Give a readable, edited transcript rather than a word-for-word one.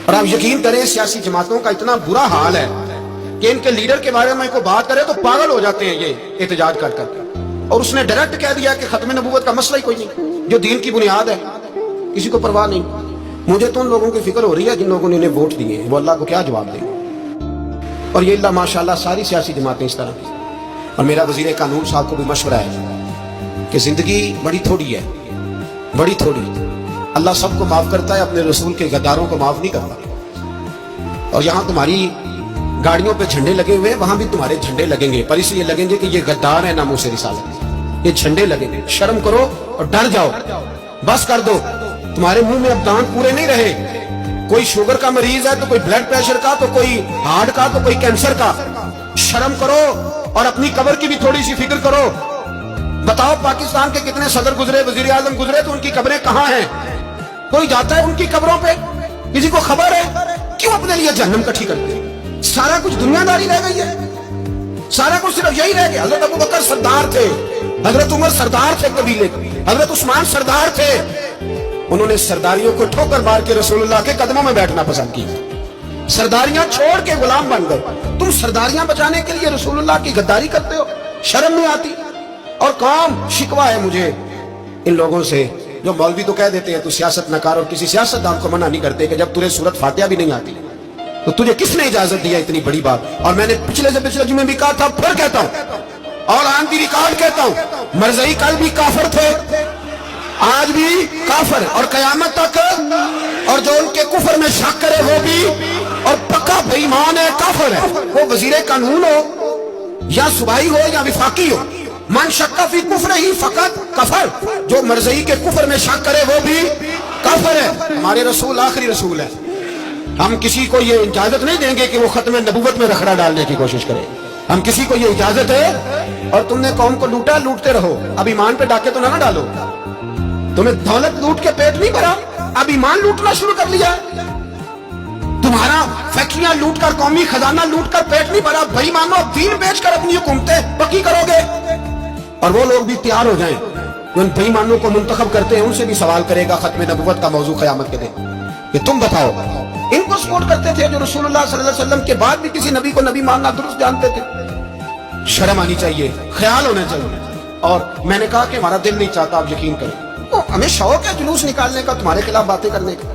اور آپ یقین کریں सियासी जमातों का इतना बुरा हाल है कि इनके लीडर के बारे में कोई बात करे तो पागल हो जाते हैं ये एहतजाज कर कर। और उसने डायरेक्ट कह दिया कि खत्म नबूवत का मसला ही कोई नहीं, जो दीन की बुनियाद है, किसी को परवाह नहीं। मुझे तो उन लोगों की फिक्र हो रही है जिन लोगों ने इन्हें वोट दिए, वो अल्लाह को क्या जवाब देंगे। और ये अल्लाह माशाल्लाह सारी सियासी जमातें इस तरह की। और मेरा वजीर कानून साहब को भी मशवरा है कि जिंदगी बड़ी थोड़ी है, बड़ी थोड़ी। अल्लाह सबको माफ करता है, अपने रसूल के गद्दारों को माफ नहीं करता। और यहाँ तुम्हारी गाड़ियों पे झंडे लगे हुए हैं, वहां भी तुम्हारे झंडे लगेंगे, पर इसलिए लगेंगे कि ये गद्दार है नामों से रिसालत। ये झंडे लगेंगे। शर्म करो और डर जाओ, बस कर दो। तुम्हारे मुंह में अब दांत पूरे नहीं रहे। कोई शुगर का मरीज है तो कोई ब्लड प्रेशर का, तो कोई हार्ट का, तो कोई कैंसर का। शर्म करो और अपनी कब्र की भी थोड़ी सी फिक्र करो। बताओ पाकिस्तान के कितने सदर गुजरे, वजीर आजम गुजरे, तो उनकी कब्रें कहां हैं? कोई जाता है उनकी कब्रों पे? किसी को खबर है? क्यों अपने लिए जहन्नम इकट्ठी करते हैं? सारा कुछ दुनियादारी रह गई है, सारा कुछ सिर्फ यही रह गया। हजरत अबू बकर सरदार थे, हजरत उमर सरदार थे कबीले, हजरत उस्मान सरदार थे। उन्होंने सरदारियों को ठोकर मार के रसूलुल्लाह के कदमों में बैठना पसंद किया। सरदारियां छोड़ के गुलाम बन गए। तुम सरदारियां बचाने के लिए रसूलुल्लाह की गद्दारी करते हो, शर्म नहीं आती? और काम शिकवा है मुझे इन लोगों से जो मौलवी तो कह देते हैं तू सियासत न कर, और किसी सियासतदान को मना नहीं करते कि जब तुझे सूरत फातिहा भी नहीं आती तो तुझे किसने इजाजत दिया इतनी बड़ी बात। और मैंने पिछले से पिछले जुमे भी कहा था, फिर कहता हूं और आन दी रिकॉर्ड कहता हूं, मरज़ई कल भी काफिर थे, आज भी काफिर और कयामत तक। और जो उनके कुफर में शक करे वो भी और पक्का बेईमान है, काफिर है। वो वजीर कानून हो या सूबाई हो या विफाकी हो, मन शक्का फी कुफर ही फकत कफर। जो मरज़ई के कुफर में शक करे वो भी काफिर है। हमारे रसूल आखिरी रसूल है। हम किसी को ये इजाजत नहीं देंगे कि वो खत्म नबूवत में रखड़ा डालने की कोशिश करे। हम किसी को ये इजाजत है। और तुमने कौम को लूटा, लूटते रहो, अब ईमान पे डाके तो ना डालो। तुम्हें दौलत लूट के पेट नहीं भरा, अब ईमान लूटना शुरू कर लिया। तुम्हारा फैक्ट्रियां लूट कर, कौमी खजाना लूट कर पेट नहीं भरा। भाई मानो दीन बेचकर अपनी हुकूमतें पक्की करोगे। और वो लोग भी तैयार हो जाएं जो उन बेईमानों को मुंतखब करते हैं, उनसे भी सवाल करेगा खत्म नबूवत का मौजू क़यामत के दिन कि तुम बताओ। इनको सपोर्ट करते थे जो रसूलुल्लाह सल्लल्लाहु अलैहि वसल्लम के बाद भी किसी नबी को नबी मानना दुरुस्त जानते थे। शर्म आनी चाहिए, ख्याल होना चाहिए। और मैंने कहा कि हमारा दिल नहीं चाहता, आप यकीन करें। तो हमें शौक है जुलूस निकालने का, तुम्हारे खिलाफ बातें करने का।